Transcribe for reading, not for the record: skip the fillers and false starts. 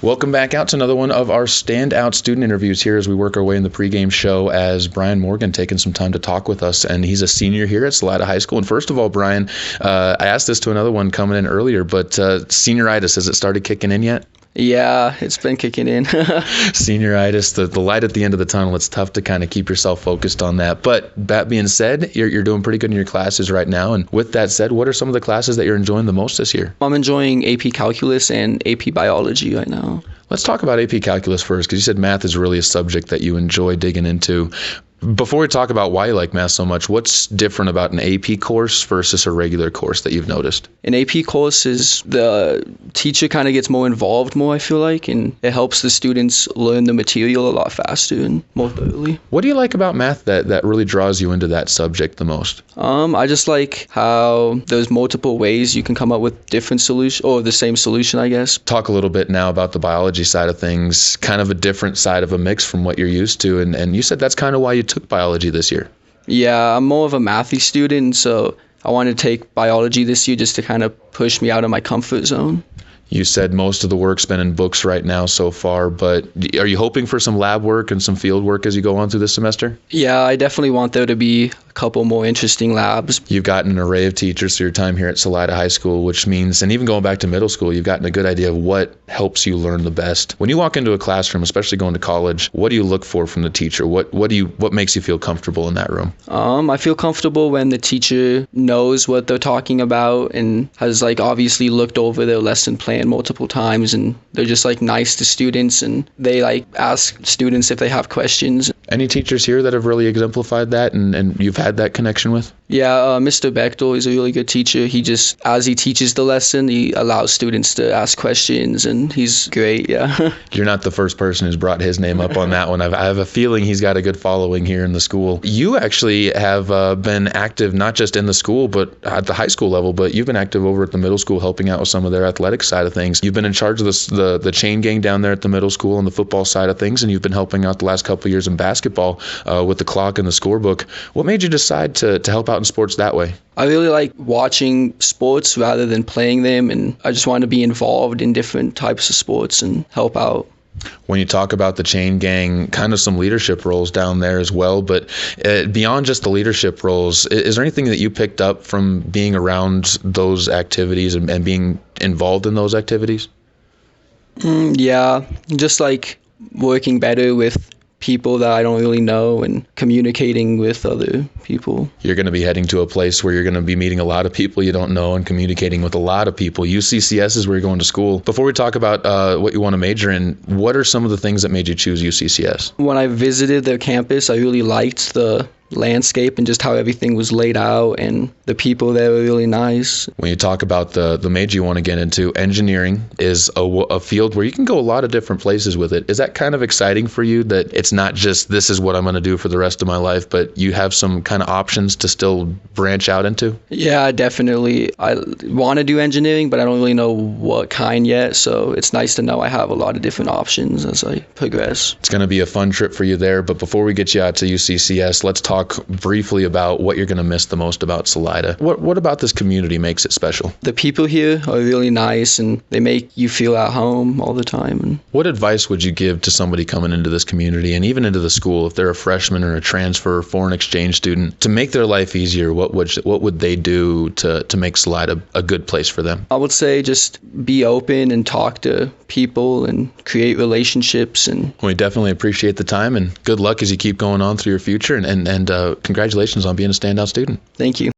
Welcome back out to another one of our standout student interviews here as we work our way in the pregame show as Brian Morgan taking some time to talk with us, and he's a senior here at Salida High School. And first of all, Brian, I asked this to another one coming in earlier, but senioritis, has it started kicking in yet? Yeah, it's been kicking in. Senioritis, the light at the end of the tunnel, it's tough to kind of keep yourself focused on that. But that being said, you're doing pretty good in your classes right now. And with that said, what are some of the classes that you're enjoying the most this year? I'm enjoying AP Calculus and AP Biology right now. Let's talk about AP Calculus first, because you said math is really a subject that you enjoy digging into. Before we talk about why you like math so much, what's different about an AP course versus a regular course that you've noticed? An AP course is the teacher kind of gets more involved more, I feel like, and it helps the students learn the material a lot faster and more thoroughly. What do you like about math that really draws you into that subject the most? I just like how there's multiple ways you can come up with different solutions, or the same solution, I guess. Talk a little bit now about the biology side of things, kind of a different side of a mix from what you're used to, and you said that's kind of why you took biology this year. Yeah, I'm more of a mathy student, so I wanted to take biology this year just to kind of push me out of my comfort zone. You said most of the work's been in books right now so far, but are you hoping for some lab work and some field work as you go on through this semester? Yeah, I definitely want there to be a couple more interesting labs. You've gotten an array of teachers through your time here at Salida High School, which means, and even going back to middle school, you've gotten a good idea of what helps you learn the best. When you walk into a classroom, especially going to college, what do you look for from the teacher? What makes you feel comfortable in that room? I feel comfortable when the teacher knows what they're talking about and has obviously looked over their lesson plan multiple times, and they're just nice to students, and they ask students if they have questions. Any teachers here that have really exemplified that and you've had that connection with? Yeah, Mr. Bechtel is a really good teacher. He just, as he teaches the lesson, he allows students to ask questions, and he's great, yeah. You're not the first person who's brought his name up on that one. I have a feeling he's got a good following here in the school. You actually have been active not just in the school, but at the high school level, but you've been active over at the middle school helping out with some of their athletic side of things. You've been in charge of the chain gang down there at the middle school on the football side of things, and you've been helping out the last couple of years in basketball with the clock and the scorebook. What made you decide to help out in sports that way? I really like watching sports rather than playing them, and I just want to be involved in different types of sports and help out. When you talk about the chain gang, kind of some leadership roles down there as well, but beyond just the leadership roles, is there anything that you picked up from being around those activities and being involved in those activities? Yeah, just working better with people that I don't really know and communicating with other people. You're going to be heading to a place where you're going to be meeting a lot of people you don't know and communicating with a lot of people. UCCS is where you're going to school. Before we talk about what you want to major in, what are some of the things that made you choose UCCS? When I visited their campus, I really liked the landscape and just how everything was laid out, and the people there were really nice. When you talk about the major you want to get into, engineering is a field where you can go a lot of different places with it. Is that kind of exciting for you, that it's not just this is what I'm going to do for the rest of my life, but you have some kind of options to still branch out into? Yeah, definitely. I want to do engineering, but I don't really know what kind yet, so it's nice to know I have a lot of different options as I progress. It's going to be a fun trip for you there, but before we get you out to UCCS, let's talk briefly about what you're going to miss the most about Salida. What about this community makes it special? The people here are really nice, and they make you feel at home all the time. What advice would you give to somebody coming into this community and even into the school, if they're a freshman or a transfer or foreign exchange student, to make their life easier? What would they do to make Salida a good place for them? I would say just be open and talk to people and create relationships. And we definitely appreciate the time, and good luck as you keep going on through your future, and congratulations on being a standout student. Thank you.